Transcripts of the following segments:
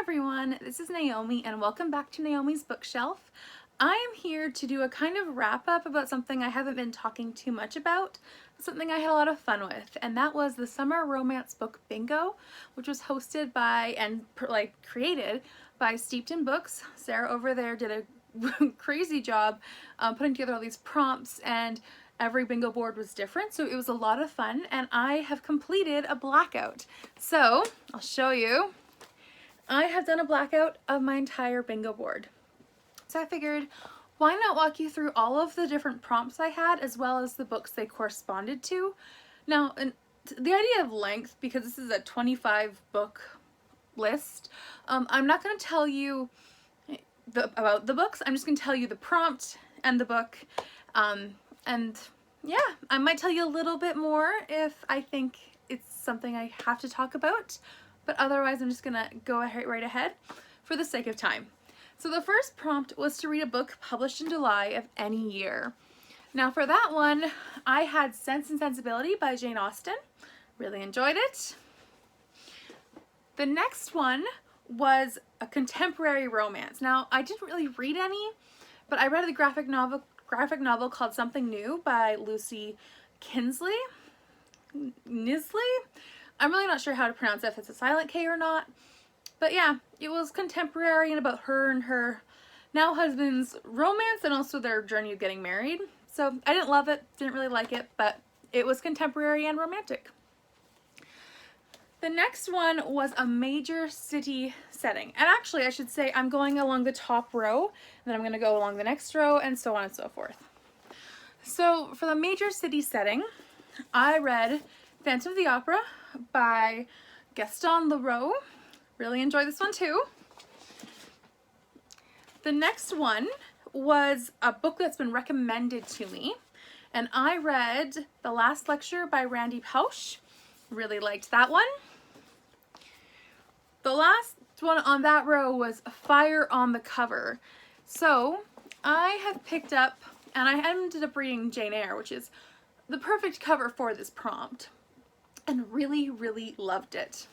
everyone, this is Naomi and welcome back to Naomi's Bookshelf. I am here to do a kind of wrap up about something I haven't been talking too much about, something I had a lot of fun with, and that was the Summer Romance Book Bingo, which was hosted by and created by Steeped in Books. Sarah over there did a crazy job putting together all these prompts, and every bingo board was different, so it was a lot of fun, and I have completed a blackout. So I'll show you. I have done a blackout of my entire bingo board. So I figured, why not walk you through all of the different prompts I had as well as the books they corresponded to. Now, the idea of length, because this is a 25 book list, I'm not going to tell you about the books. I'm just going to tell you the prompt and the book, and yeah, I might tell you a little bit more if I think it's something I have to talk about. But otherwise I'm just gonna go right ahead for the sake of time. So the first prompt was to read a book published in July of any year. Now for that one, I had Sense and Sensibility by Jane Austen. Really enjoyed it. The next one was a contemporary romance. Now I didn't really read any, but I read the graphic novel called Something New by Lucy Knisley. I'm really not sure how to pronounce it, if it's a silent K or not. But yeah, it was contemporary and about her and her now husband's romance and also their journey of getting married. So I didn't love it, didn't really like it, but it was contemporary and romantic. The next one was a major city setting. And actually, I should say I'm going along the top row, and then I'm going to go along the next row, and so on and so forth. So for the major city setting, I read Phantom of the Opera by Gaston Leroux. Really enjoyed this one too. The next one was a book that's been recommended to me, and I read The Last Lecture by Randy Pausch. Really liked that one. The last one on that row was Fire on the Cover. So I have picked up, and I ended up reading Jane Eyre, which is the perfect cover for this prompt, and really loved it.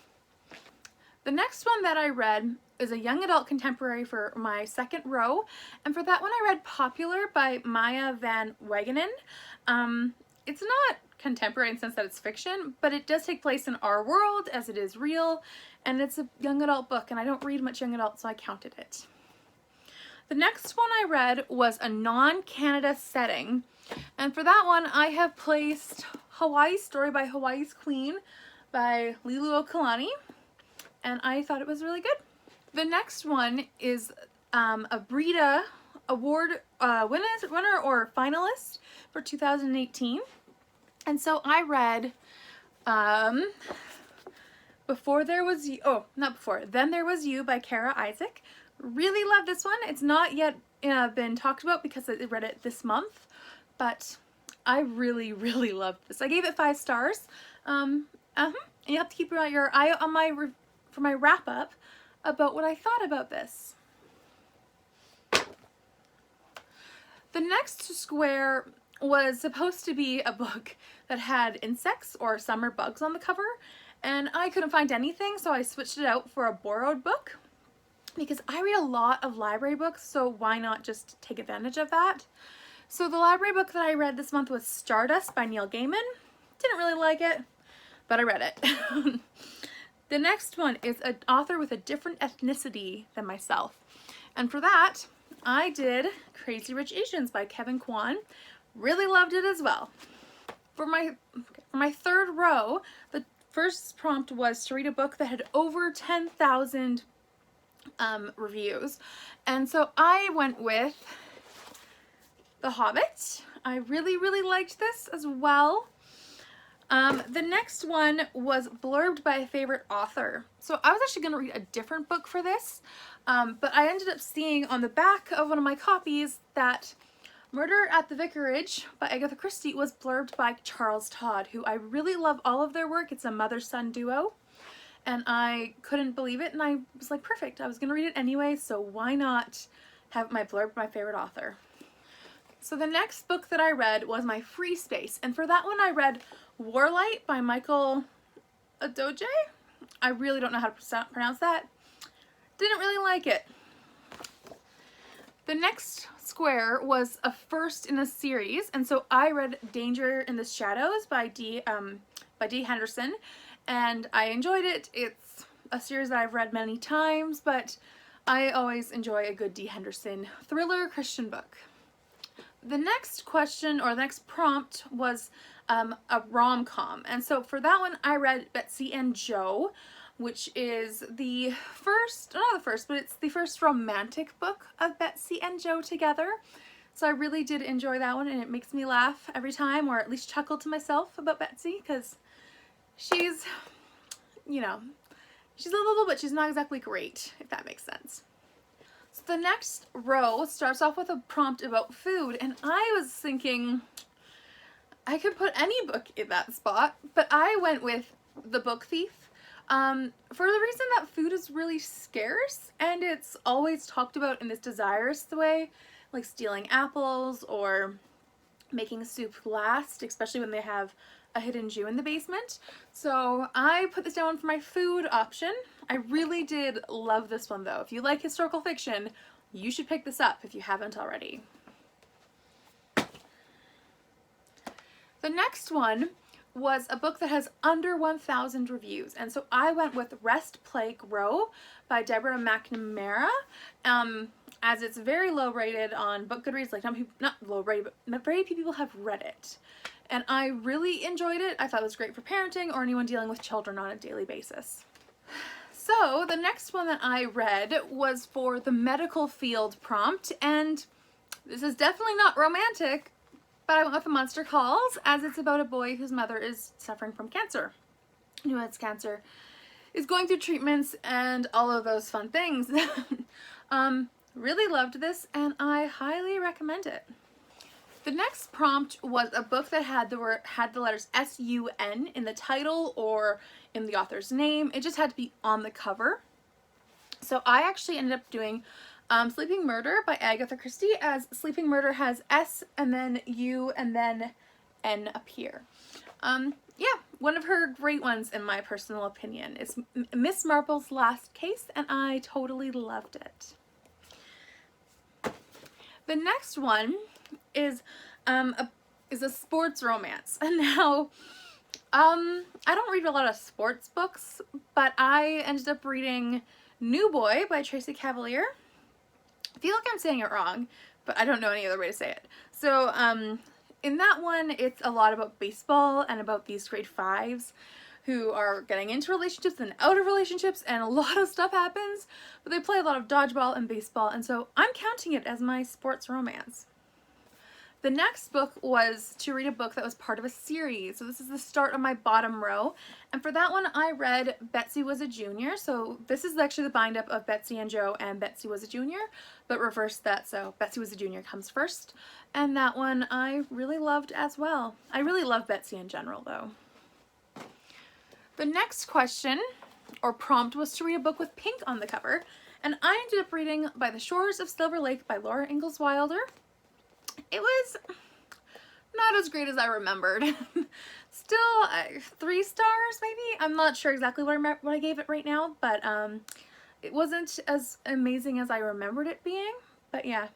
The next one that I read is a young adult contemporary for my second row, and for that one I read Popular by Maya Van Wagenen. It's not contemporary in the sense that it's fiction, but it does take place in our world as it is real, and it's a young adult book, and I don't read much young adult, so I counted it. The next one I read was a non-Canada setting, and for that one I have placed Hawaii Story by Hawaii's Queen by Lilu Okalani, and I thought it was really good. The next one is a Brita Award winner or finalist for 2018, and so I read Then There Was You by Kara Isaac. Really love this one. It's not yet been talked about because I read it this month, but I really loved this. I gave it 5 stars. And you have to keep your eye out on for my wrap up about what I thought about this. The next square was supposed to be a book that had insects or summer bugs on the cover, and I couldn't find anything, so I switched it out for a borrowed book because I read a lot of library books, so why not just take advantage of that? So the library book that I read this month was Stardust by Neil Gaiman. Didn't really like it, but I read it. The next one is an author with a different ethnicity than myself, and for that I did Crazy Rich Asians by Kevin Kwan. Really loved it as well. For my third row, the first prompt was to read a book that had over 10,000 reviews, and so I went with The Hobbit. I really liked this as well. The next one was Blurbed by a Favorite Author. So I was actually going to read a different book for this, but I ended up seeing on the back of one of my copies that Murder at the Vicarage by Agatha Christie was blurbed by Charles Todd, who I really love all of their work. It's a mother-son duo, and I couldn't believe it, and I was like, perfect, I was going to read it anyway, so why not have my blurb by my favorite author. So the next book that I read was my free space, and for that one I read Warlight by Michael Adoje. I really don't know how to pronounce that. Didn't really like it. The next square was a first in a series, and so I read Danger in the Shadows by D. Henderson, and I enjoyed it. It's a series that I've read many times, but I always enjoy a good D. Henderson thriller Christian book. The next question, or the next prompt, was a rom-com, and so for that one I read Betsy and Joe, which is the first, not the first, but it's the first romantic book of Betsy and Joe together. So I really did enjoy that one, and it makes me laugh every time, or at least chuckle to myself about Betsy, because she's, you know, she's lovable, but she's not exactly great, if that makes sense. So the next row starts off with a prompt about food, and I was thinking I could put any book in that spot, but I went with The Book Thief. For the reason that food is really scarce, and it's always talked about in this desirous way, like stealing apples or making soup last, especially when they have a hidden Jew in the basement. So I put this down for my food option. I really did love this one though. If you like historical fiction, you should pick this up if you haven't already. The next one was a book that has under 1,000 reviews, and so I went with Rest, Play, Grow by Deborah McNamara, as it's very low rated on Book Goodreads. Like, not low rated, but very few people have read it, and I really enjoyed it. I thought it was great for parenting or anyone dealing with children on a daily basis. So the next one that I read was for the medical field prompt, and this is definitely not romantic, but I went with A Monster Calls, as it's about a boy whose mother is suffering from cancer. Who has cancer, is going through treatments, and all of those fun things. Really loved this, and I highly recommend it. The next prompt was a book that had the letters S-U-N in the title or in the author's name. It just had to be on the cover. So I actually ended up doing Sleeping Murder by Agatha Christie, as Sleeping Murder has S and then U and then N appear. Yeah, one of her great ones in my personal opinion. It's Miss Marple's Last Case, and I totally loved it. The next one is a sports romance. And now, I don't read a lot of sports books, but I ended up reading New Boy by Tracy Cavalier. I feel like I'm saying it wrong, but I don't know any other way to say it. So, in that one, it's a lot about baseball and about these grade fives who are getting into relationships and out of relationships, and a lot of stuff happens, but they play a lot of dodgeball and baseball, and so I'm counting it as my sports romance. The next book was to read a book that was part of a series. So this is the start of my bottom row. And for that one, I read Betsy Was a Junior. So this is actually the bind up of Betsy and Joe and Betsy Was a Junior, but reverse that. So Betsy Was a Junior comes first. And that one I really loved as well. I really love Betsy in general though. The next question or prompt was to read a book with pink on the cover. And I ended up reading By the Shores of Silver Lake by Laura Ingalls Wilder. It was not as great as I remembered. Still 3 stars maybe? I'm not sure exactly what I gave it right now, but it wasn't as amazing as I remembered it being, but yeah.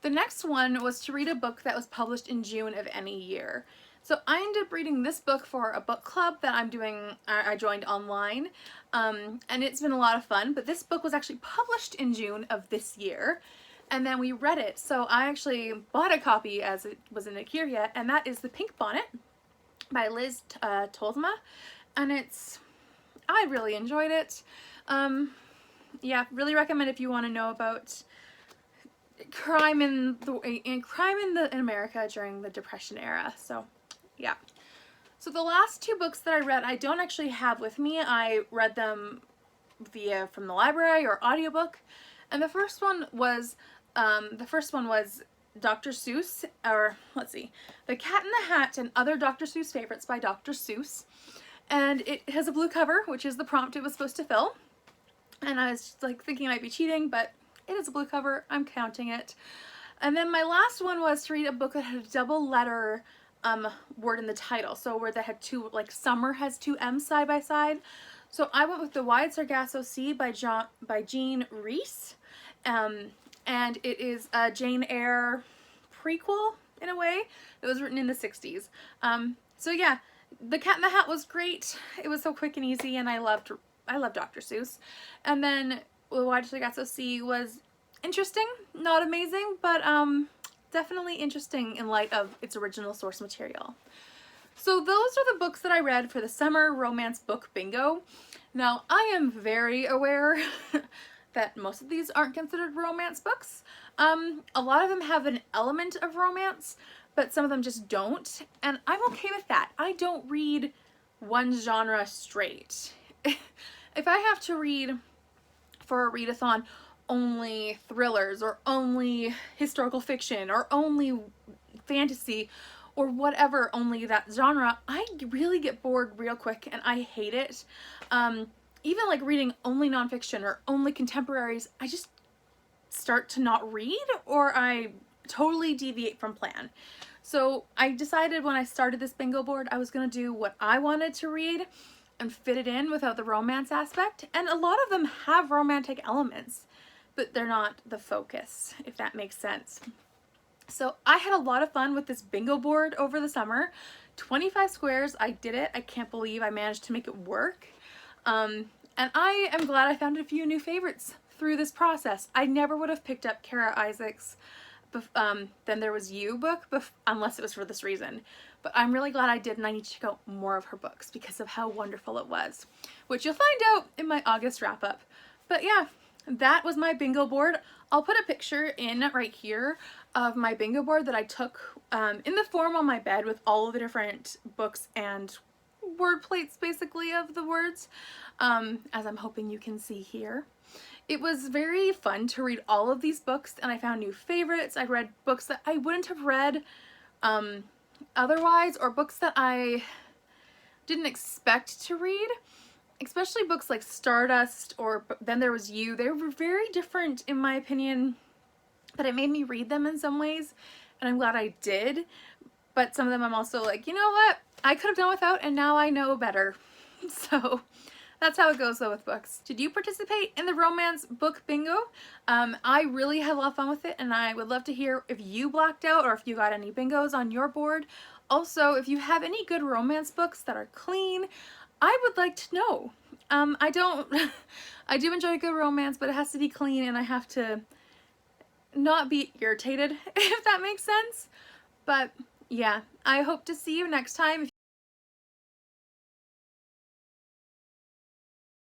The next one was to read a book that was published in June of any year. So I ended up reading this book for a book club that I joined online, and it's been a lot of fun, but this book was actually published in June of this year. And then we read it. So I actually bought a copy as it wasn't here yet, and that is The Pink Bonnet by Liz Tolsma. And I really enjoyed it. Yeah, really recommend if you want to know about crime in America during the Depression era. So yeah. So the last 2 books that I read, I don't actually have with me. I read them from the library or audiobook. And the first one was Dr. Seuss, or let's see, The Cat in the Hat and Other Dr. Seuss Favorites by Dr. Seuss. And it has a blue cover, which is the prompt it was supposed to fill. And I was just, like, thinking I might be cheating, but it is a blue cover. I'm counting it. And then my last one was to read a book that had a double letter word in the title. So where they had 2, like Summer has 2 M's side by side. So I went with The Wide Sargasso Sea by Jean Rhys. And it is a Jane Eyre prequel in a way. It was written in the 60s. So yeah, The Cat in the Hat was great. It was so quick and easy, and I loved Dr. Seuss. And then The Wide Sargasso Sea was interesting, not amazing, but definitely interesting in light of its original source material. So those are the books that I read for the summer romance book bingo. Now, I am very aware that most of these aren't considered romance books. A lot of them have an element of romance, but some of them just don't, and I'm okay with that. I don't read one genre straight. If I have to read for a readathon only thrillers or only historical fiction or only fantasy or whatever, only that genre, I really get bored real quick and I hate it. Even like reading only nonfiction or only contemporaries, I just start to not read, or I totally deviate from plan. So I decided when I started this bingo board, I was gonna do what I wanted to read and fit it in without the romance aspect. And a lot of them have romantic elements, but they're not the focus, if that makes sense. So I had a lot of fun with this bingo board over the summer. 25 squares, I did it. I can't believe I managed to make it work. And I am glad I found a few new favorites through this process. I never would have picked up Kara Isaac's Then There Was You book unless it was for this reason. But I'm really glad I did, and I need to check out more of her books because of how wonderful it was, which you'll find out in my August wrap up. But yeah, that was my bingo board. I'll put a picture in right here of my bingo board that I took in the form on my bed with all of the different books and word plates basically of the words, as I'm hoping you can see here. It was very fun to read all of these books, and I found new favorites. I read books that I wouldn't have read otherwise, or books that I didn't expect to read, especially books like Stardust or Then There Was You. They were very different in my opinion, but it made me read them in some ways, and I'm glad I did. But some of them I'm also like, you know what? I could have done without, and now I know better. So that's how it goes though with books. Did you participate in the romance book bingo? I really had a lot of fun with it, and I would love to hear if you blacked out or if you got any bingos on your board. Also, if you have any good romance books that are clean, I would like to know. I do enjoy a good romance, but it has to be clean, and I have to not be irritated, if that makes sense. But yeah, I hope to see you next time.